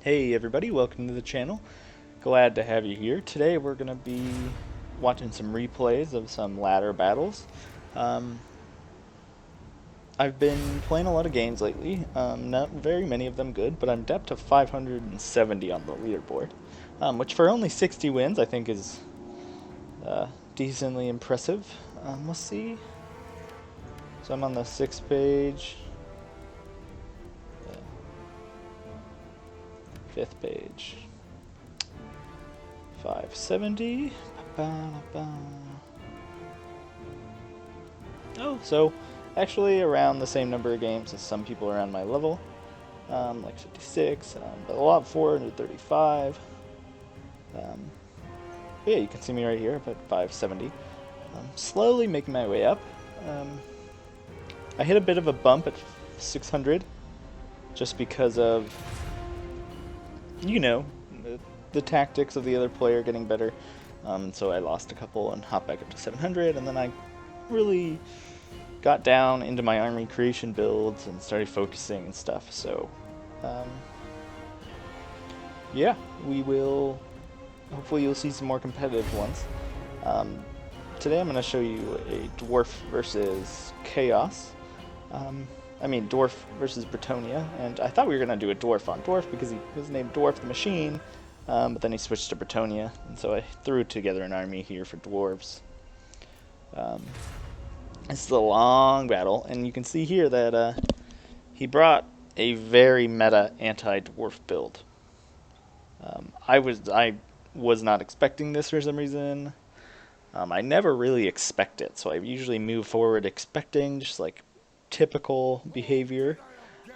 Hey everybody, welcome to the channel. Glad to have you here. Today we're going to be watching some replays of some ladder battles. I've been playing a lot of games lately, not very many of them good, but I'm up to 570 on the leaderboard, which for only 60 wins I think is decently impressive. Let's see. So I'm on the 6th page. 5th page. 570. Oh, so actually around the same number of games as some people around my level. Like 56, but a lot of 435. Yeah, you can see me right here, but 570. Slowly making my way up. I hit a bit of a bump at 600, just because of, you know, the tactics of the other player getting better. So I lost a couple and hopped back up to 700, and then I really got down into my army creation builds and started focusing and stuff. So yeah, we will, hopefully you'll see some more competitive ones. Today I'm going to show you a dwarf versus chaos. I mean dwarf versus Brettonia, and I thought we were going to do a dwarf on dwarf because he was named Dwarf the Machine, but then he switched to Brettonia, and so I threw together an army here for dwarves. This is a long battle, and you can see here that he brought a very meta anti-dwarf build. I was not expecting this for some reason. I never really expect it, so I usually move forward expecting just like typical behavior.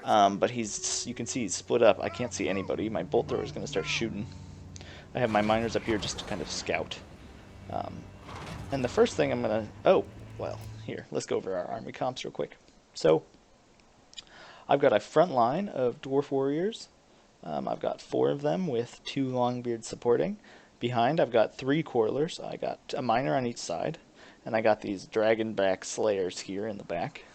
But you can see he's split up. I can't see anybody. My bolt thrower is going to start shooting. I have my miners up here just to kind of scout. And the first thing I'm going to... Oh, well, here, let's go over our army comps real quick. So, I've got a front line of dwarf warriors. I've got 4 of them with 2 longbeards supporting. Behind, I've got 3 quarrelers. I got a miner on each side. And I got these dragonback slayers here in the back.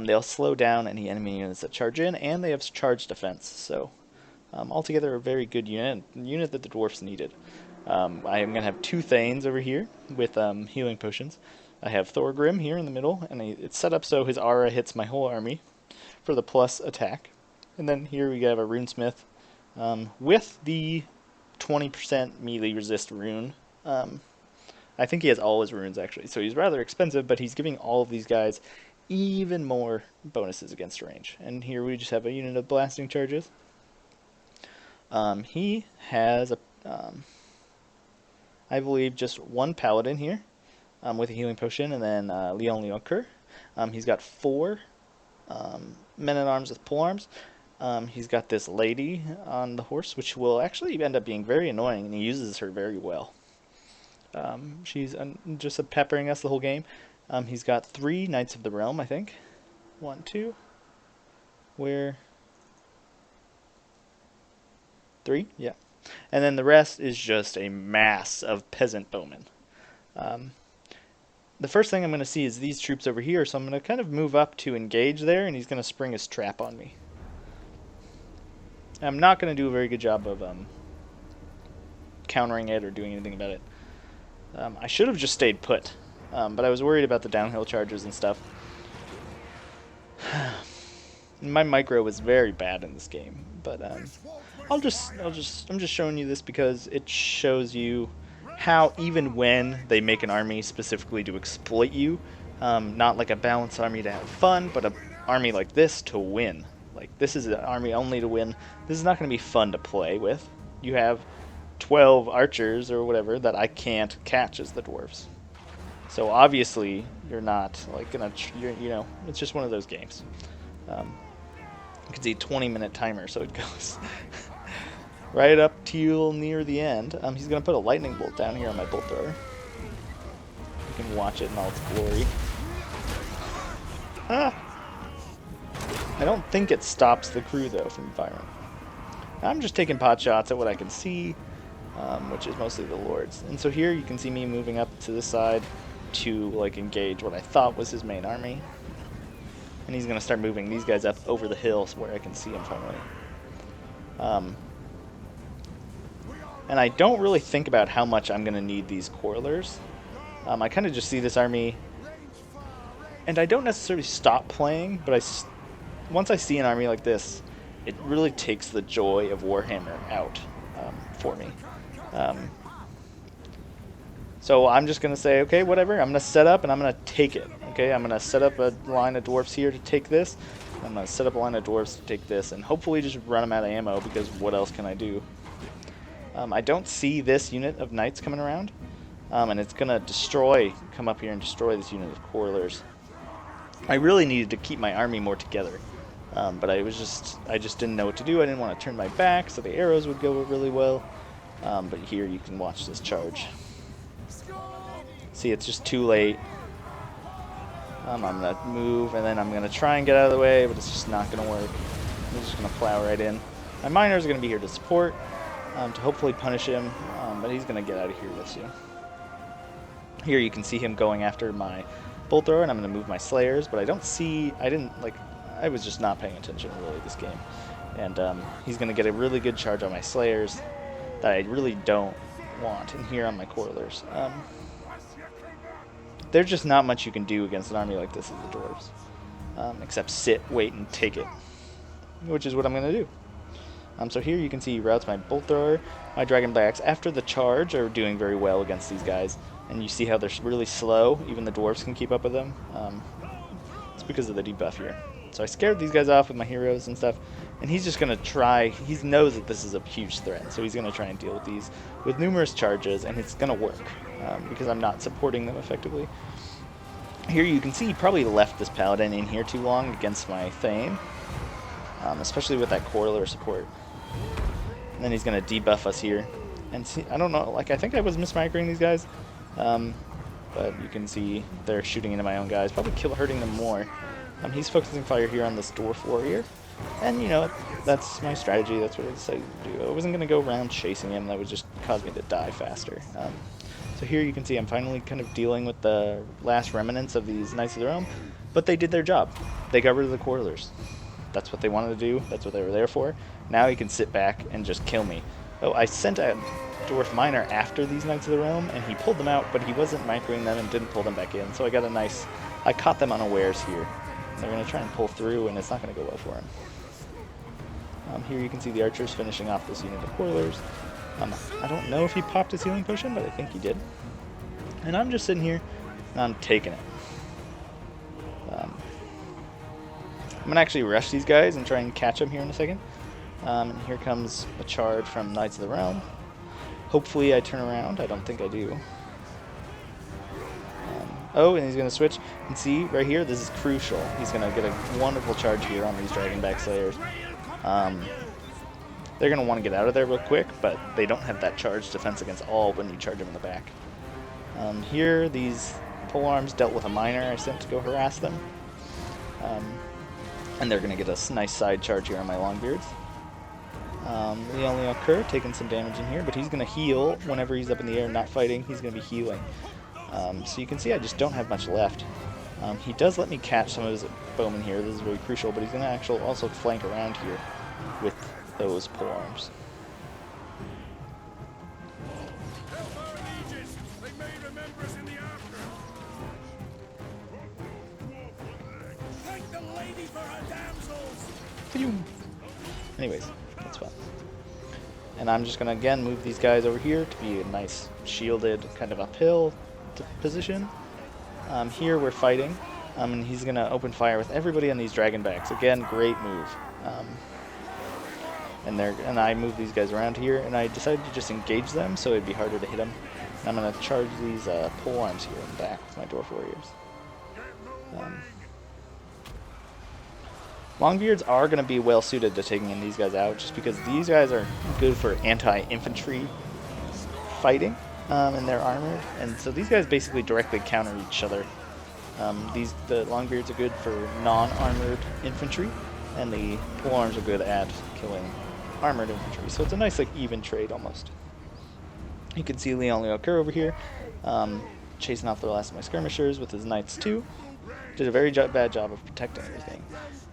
They'll slow down any enemy units that charge in, and they have charge defense. So, altogether a very good unit that the dwarfs needed. I am going to have 2 Thanes over here with healing potions. I have Thorgrim here in the middle, and it's set up so his aura hits my whole army for the plus attack. And then here we have a runesmith with the 20% melee resist rune. I think he has all his runes actually, so he's rather expensive, but he's giving all of these guys even more bonuses against range. And here we just have a unit of blasting charges. He has I believe just 1 paladin here with a healing potion, and then Leon Leonker. He's got 4 men at arms with polearms. He's got this lady on the horse, which will actually end up being very annoying, and he uses her very well. She's just peppering us the whole game. He's got 3 Knights of the Realm, I think. 1, 2. Where? 3? Yeah. And then the rest is just a mass of peasant bowmen. The first thing I'm going to see is these troops over here, so I'm going to kind of move up to engage there, and he's going to spring his trap on me. I'm not going to do a very good job of countering it or doing anything about it. I should have just stayed put, but I was worried about the downhill charges and stuff. My micro was very bad in this game, but I'm just showing you this because it shows you how even when they make an army specifically to exploit you, not like a balanced army to have fun, but an army like this to win. Like, this is an army only to win. This is not going to be fun to play with. You have 12 archers or whatever that I can't catch as the dwarves. So obviously you're not like gonna, you know, it's just one of those games. You can see 20-minute timer, so it goes right up till near the end. He's gonna put a lightning bolt down here on my bolt thrower. You can watch it in all its glory. Ah! I don't think it stops the crew though from firing. I'm just taking pot shots at what I can see, which is mostly the lords. And so here you can see me moving up to this side to like engage what I thought was his main army. And he's going to start moving these guys up over the hills where I can see him finally. And I don't really think about how much I'm going to need these coilers. I kind of just see this army, and I don't necessarily stop playing, but once I see an army like this, it really takes the joy of Warhammer out for me. So I'm just going to say, okay, whatever, I'm going to set up and I'm going to take it. Okay, I'm going to set up a line of dwarfs here to take this. I'm going to set up a line of dwarfs to take this, and hopefully just run them out of ammo, because what else can I do? I don't see this unit of knights coming around, and it's going to come up here and destroy this unit of coilers. I really needed to keep my army more together, but I just didn't know what to do. I didn't want to turn my back, so the arrows would go really well. But here you can watch this charge. See, it's just too late. I'm going to move, and then I'm going to try and get out of the way, but it's just not going to work. I'm just going to plow right in. My miners are going to be here to support, to hopefully punish him, but he's going to get out of here this year. Here you can see him going after my bolt thrower, and I'm going to move my slayers, but I was just not paying attention really this game. And he's going to get a really good charge on my slayers that I really don't want, and here on my coilers. There's just not much you can do against an army like this as the dwarves, except sit, wait, and take it, which is what I'm going to do. So here you can see he routes my bolt thrower. My dragon backs after the charge are doing very well against these guys, and you see how they're really slow. Even the dwarves can keep up with them. It's because of the debuff here. So I scared these guys off with my heroes and stuff, and he's just going to try. He knows that this is a huge threat, so he's going to try and deal with these with numerous charges, and it's going to work because I'm not supporting them effectively. Here you can see he probably left this paladin in here too long against my Thane, especially with that coiler support. And then he's going to debuff us here. And see, I don't know, I think I was mismicroing these guys, but you can see they're shooting into my own guys, probably hurting them more. He's focusing fire here on this dwarf warrior, and you know, that's my strategy. That's what I decided to do. I wasn't going to go around chasing him. That would just cause me to die faster. So here you can see I'm finally kind of dealing with the last remnants of these Knights of the Realm, but they did their job. They got rid of the coilers. That's what they wanted to do. That's what they were there for. Now he can sit back and just kill me. Oh, I sent a dwarf miner after these Knights of the Realm, and he pulled them out, but he wasn't microing them and didn't pull them back in. So I caught them unawares here. They're going to try and pull through, and it's not going to go well for him. Here you can see the archers finishing off this unit of coilers. I don't know if he popped his healing potion, but I think he did. And I'm just sitting here, and I'm taking it. I'm going to actually rush these guys and try and catch them here in a second. And here comes a charge from Knights of the Realm. Hopefully I turn around. I don't think I do. Oh, and he's going to switch. And see, right here, this is crucial. He's going to get a wonderful charge here on these Dragonback Slayers. They're going to want to get out of there real quick, but they don't have that charge defense against all when you charge them in the back. Here, these polearms dealt with a miner I sent to go harass them. And they're going to get a nice side charge here on my Longbeards. Leon Kerr taking some damage in here, but he's going to heal whenever he's up in the air not fighting. He's going to be healing. So you can see I just don't have much left. He does let me catch some of his bowmen here. This is very crucial, but he's going to also flank around here with those polearms. Anyways, that's fun. And I'm just going to again move these guys over here to be a nice shielded kind of uphill position. Here we're fighting, and he's going to open fire with everybody on these Dragonbacks. Again, great move. And I move these guys around here, and I decided to just engage them so it'd be harder to hit them. And I'm going to charge these polearms here in the back with my Dwarf Warriors. Longbeards are going to be well suited to taking in these guys out, just because these guys are good for anti-infantry fighting, and they're armored, and so these guys basically directly counter each other. The Longbeards are good for non-armored infantry, and the polearms are good at killing armored infantry. So it's a nice, even trade almost. You can see Leon Leokur over here, chasing off the last of my skirmishers with his knights too. Did a very bad job of protecting everything.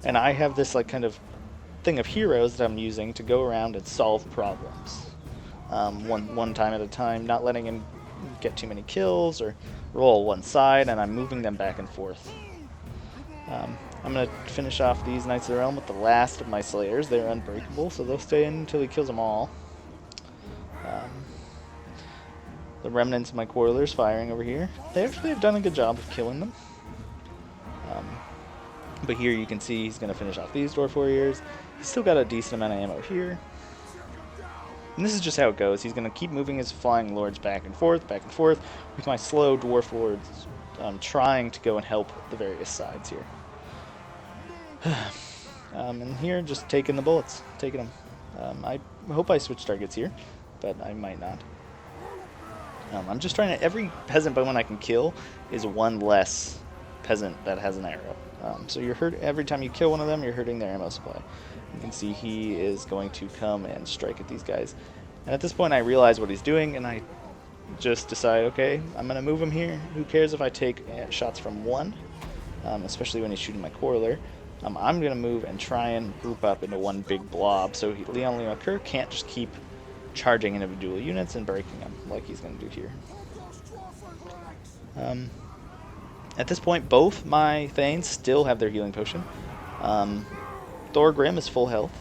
And I have this kind of thing of heroes that I'm using to go around and solve problems. One time at a time, not letting him get too many kills or roll one side, and I'm moving them back and forth. I'm going to finish off these Knights of the Realm with the last of my Slayers. They're unbreakable, so they'll stay in until he kills them all. The remnants of my Quarterlers firing over here. They actually have done a good job of killing them. But here you can see he's going to finish off these Dwarf Warriors. He's still got a decent amount of ammo here. And this is just how it goes. He's going to keep moving his Flying Lords back and forth, with my slow Dwarf Lords trying to go and help the various sides here. And here, just taking the bullets, taking them. I hope I switch targets here, but I might not. I'm just trying to, every peasant bowman I can kill is one less peasant that has an arrow. So you're hurt every time you kill one of them, you're hurting their ammo supply. You can see he is going to come and strike at these guys. And at this point I realize what he's doing, and I just decide, okay, I'm going to move him here. Who cares if I take shots from one, especially when he's shooting my Quarreler. I'm going to move and try and group up into one big blob, so Leon Leoncoeur can't just keep charging individual units and breaking them like he's going to do here. At this point, both my Thanes still have their healing potion. Thorgrim is full health.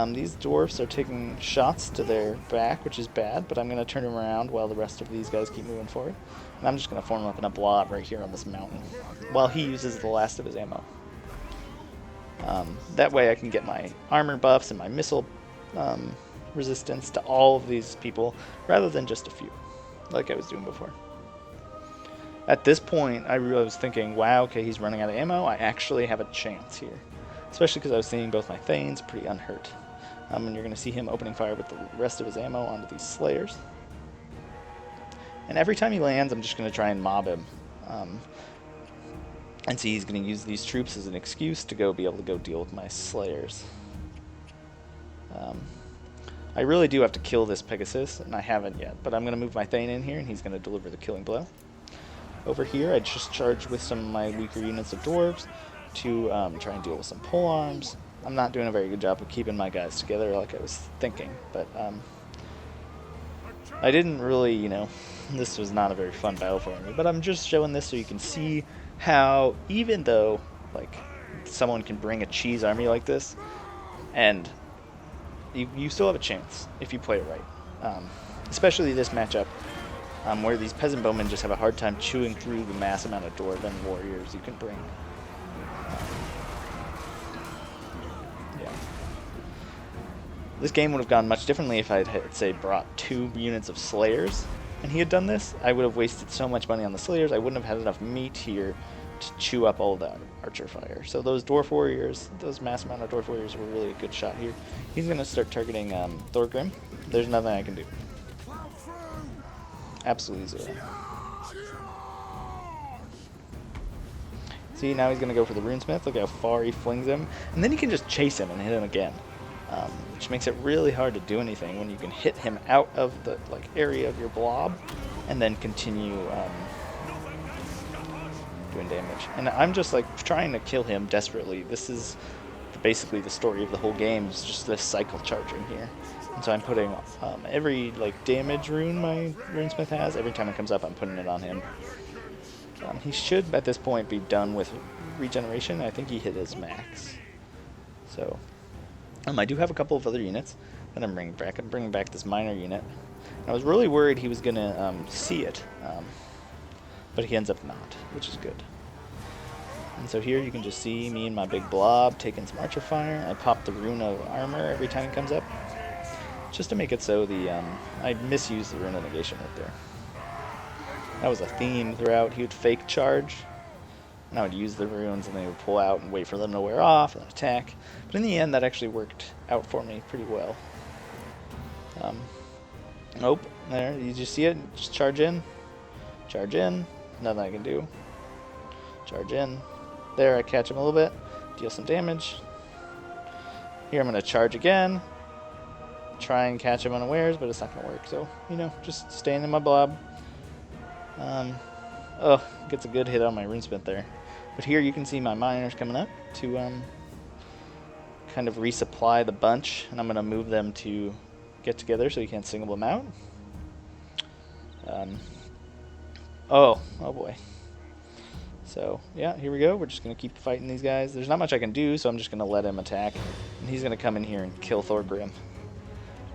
These dwarfs are taking shots to their back, which is bad, but I'm going to turn him around while the rest of these guys keep moving forward. And I'm just going to form him up in a blob right here on this mountain while he uses the last of his ammo. That way I can get my armor buffs and my missile resistance to all of these people rather than just a few, like I was doing before. At this point, I was thinking, wow, okay, he's running out of ammo. I actually have a chance here, especially because I was seeing both my Thanes pretty unhurt. And you're going to see him opening fire with the rest of his ammo onto these Slayers. And every time he lands, I'm just going to try and mob him. And see, he's going to use these troops as an excuse to be able to go deal with my Slayers. I really do have to kill this Pegasus, and I haven't yet, but I'm going to move my Thane in here, and he's going to deliver the killing blow. Over here, I just charged with some of my weaker units of dwarves to try and deal with some polearms. I'm not doing a very good job of keeping my guys together like I was thinking, but I didn't really, this was not a very fun battle for me, but I'm just showing this so you can see how, even though, someone can bring a cheese army like this, and you still have a chance if you play it right. Especially this matchup, where these peasant bowmen just have a hard time chewing through the mass amount of dwarven warriors you can bring. Yeah. This game would have gone much differently if I had, say, brought 2 units of Slayers, and he had done this. I would have wasted so much money on the Slayers, I wouldn't have had enough meat here to chew up all that archer fire. So those dwarf warriors, those mass amount of dwarf warriors were really a good shot here. He's going to start targeting Thorgrim. There's nothing I can do. Absolutely zero. See, now he's going to go for the Runesmith. Look how far he flings him. And then you can just chase him and hit him again. Which makes it really hard to do anything when you can hit him out of the area of your blob and then continue doing damage. And I'm just trying to kill him desperately. This is basically the story of the whole game, is just this cycle charging here. And so I'm putting every damage rune my Runesmith has, every time it comes up I'm putting it on him. He should at this point be done with regeneration. I think he hit his max. So I do have a couple of other units that I'm bringing back. I'm bringing back this minor unit. I was really worried he was going to see it, but he ends up not, which is good. And so here you can just see me and my big blob taking some archer fire. I pop the rune of armor every time it comes up, just to make it so I misuse the rune of negation right there. That was a theme throughout. He would fake charge, and I would use the runes, and they would pull out and wait for them to wear off and then attack. But in the end, that actually worked out for me pretty well. Nope, there, you just see it, just charge in, nothing I can do. Charge in, there, I catch him a little bit, deal some damage. Here I'm going to charge again, try and catch him unawares, but it's not going to work, so, just staying in my blob. Gets a good hit on my Runesmith there. But here you can see my miners coming up to kind of resupply the bunch, and I'm going to move them to get together so you can't single them out. Oh boy. So, yeah, here we go. We're just going to keep fighting these guys. There's not much I can do, so I'm just going to let him attack. And he's going to come in here and kill Thorgrim.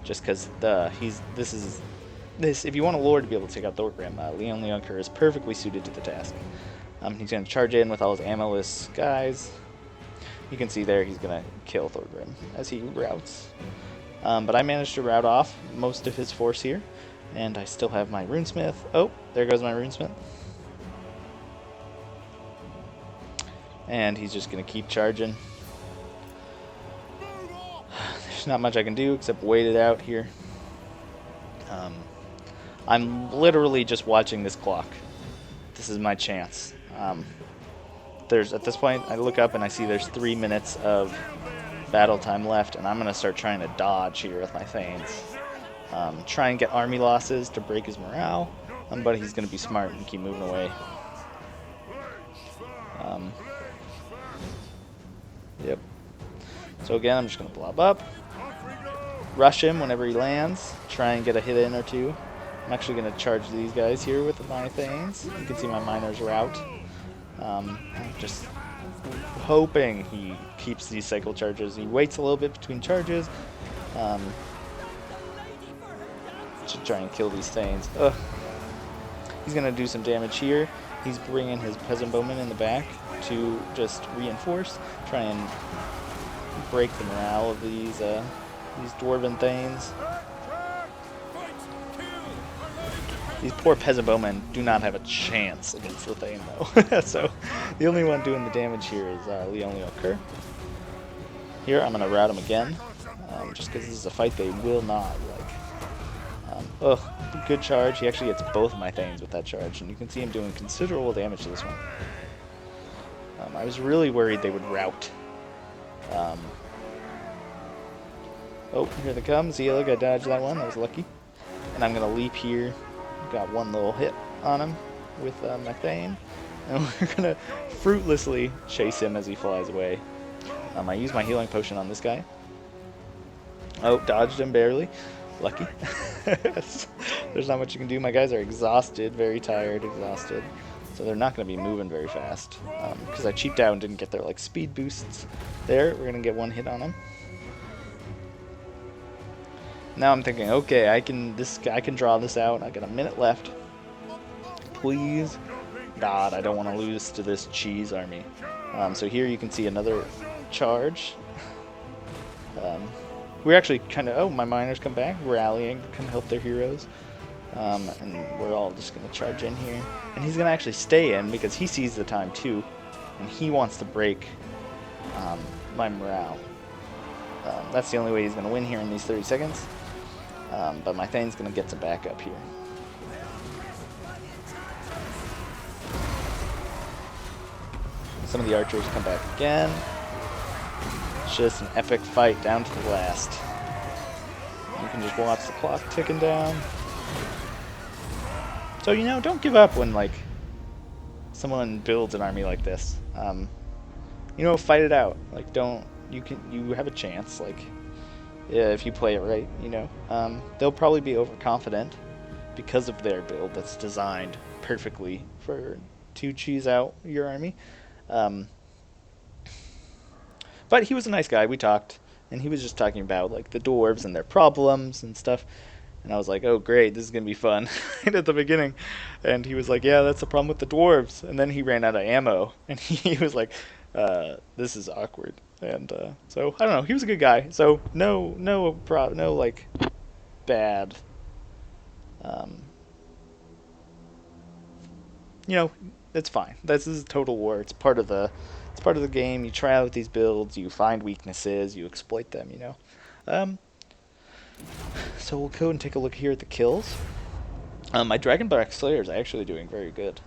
Just because if you want a lord to be able to take out Thorgrim, Leon Leonker is perfectly suited to the task. He's going to charge in with all his ammoless guys. You can see there he's going to kill Thorgrim as he routes. But I managed to rout off most of his force here. And I still have my runesmith. Oh, there goes my runesmith. And he's just going to keep charging. There's not much I can do except wait it out here. I'm literally just watching this clock. This is my chance. At this point, I look up and I see there's 3 minutes of battle time left, and I'm going to start trying to dodge here with my Thanes. Try and get army losses to break his morale, but he's going to be smart and keep moving away. Yep. So again, I'm just going to blob up, rush him whenever he lands, try and get a hit in or two. I'm actually going to charge these guys here with my Thanes. You can see my miners route. I'm just hoping he keeps these cycle charges. He waits a little bit between charges to try and kill these Thanes. He's going to do some damage here. He's bringing his peasant bowmen in the back to just reinforce, try and break the morale of these dwarven Thanes. These poor peasant bowmen do not have a chance against the Thane, though. So the only one doing the damage here is Leon Leonker. Here, I'm going to rout him again, just because this is a fight they will not like. Good charge. He actually gets both of my Thanes with that charge, and you can see him doing considerable damage to this one. I was really worried they would rout. Oh, here they come. Zealig, I dodged that one. That was lucky. And I'm going to leap here. Got one little hit on him with my Thane. And we're going to fruitlessly chase him as he flies away. I use my healing potion on this guy. Oh, dodged him barely. Lucky. There's not much you can do. My guys are exhausted, very tired, exhausted. So they're not going to be moving very fast. Because I cheaped out and didn't get their speed boosts there. We're going to get one hit on him. Now I'm thinking, okay, I can draw this out. I got a minute left. Please, God, I don't want to lose to this cheese army. So here you can see another charge. We're actually kind of, my miners come back, rallying, can help their heroes. And we're all just going to charge in here. And he's going to actually stay in because he sees the time too. And he wants to break my morale. That's the only way he's going to win here in these 30 seconds. But my Thane's going to get some backup here. Some of the archers come back again. It's just an epic fight down to the last. You can just watch the clock ticking down. So, don't give up when, someone builds an army like this. Fight it out. You have a chance, if you play it right, they'll probably be overconfident because of their build that's designed perfectly to cheese out your army. But he was a nice guy. We talked, and he was just talking about the dwarves and their problems and stuff. And I was like, oh great, this is gonna be fun. And at the beginning, and he was like, yeah, that's the problem with the dwarves. And then he ran out of ammo, and he was like, this is awkward. And so I don't know. He was a good guy. So no bad. It's fine. This is Total War. It's part of the game. You try out these builds. You find weaknesses. You exploit them. So we'll go and take a look here at the kills. My Dragonback Slayer is actually doing very good.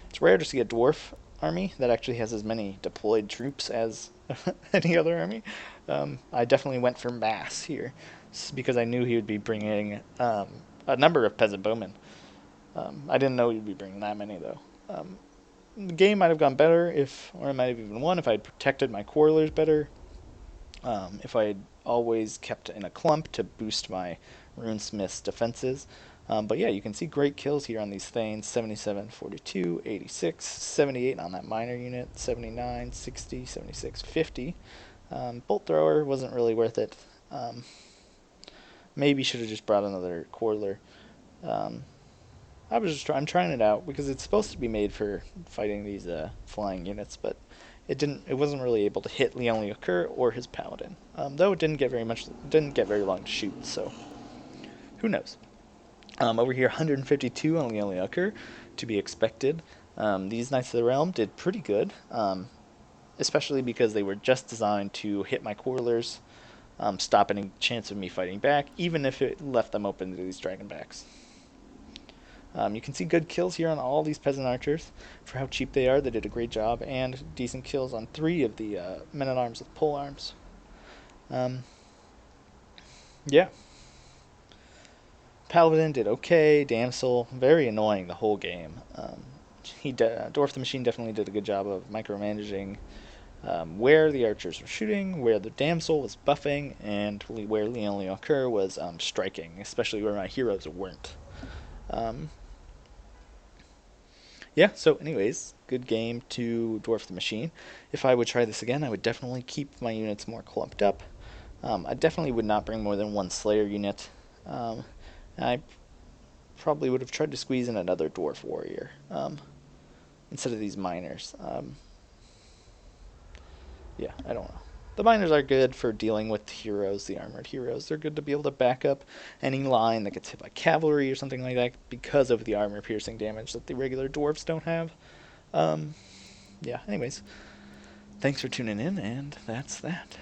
It's rare to see a dwarf army that actually has as many deployed troops as any other army. I definitely went for mass here because I knew he would be bringing a number of peasant bowmen. I didn't know he'd be bringing that many though. The game might have gone better or I might have even won if I had protected my quarrelers better. if I had always kept in a clump to boost my runesmith's defenses. But yeah, you can see great kills here on these Thanes: 77, 42, 86, 78 on that minor unit, 79, 60, 76, 50. Bolt thrower wasn't really worth it. Maybe should have just brought another Quarler. Um, I'm trying it out because it's supposed to be made for fighting these flying units, but it wasn't really able to hit Leon Leocoeur or his paladin. Though it didn't get very long to shoot, so who knows. Over here, 152 on Leon Leocoeur, to be expected. These Knights of the Realm did pretty good, especially because they were just designed to hit my Quarlers, stop any chance of me fighting back, even if it left them open to these Dragonbacks. You can see good kills here on all these Peasant Archers. For how cheap they are, they did a great job, and decent kills on 3 of the Men-at-Arms with pole arms. Yeah. Paladin did okay. Damsel, very annoying the whole game. Dwarf the Machine definitely did a good job of micromanaging where the archers were shooting, where the damsel was buffing, and where Leon Leocoeur was striking, especially where my heroes weren't. Yeah, so anyways, good game to Dwarf the Machine. If I would try this again, I would definitely keep my units more clumped up. I definitely would not bring more than 1 Slayer unit. I probably would have tried to squeeze in another Dwarf Warrior instead of these miners. Yeah, I don't know. The miners are good for dealing with heroes, the armored heroes. They're good to be able to back up any line that gets hit by cavalry or something like that because of the armor-piercing damage that the regular dwarves don't have. Yeah, anyways. Thanks for tuning in, and that's that.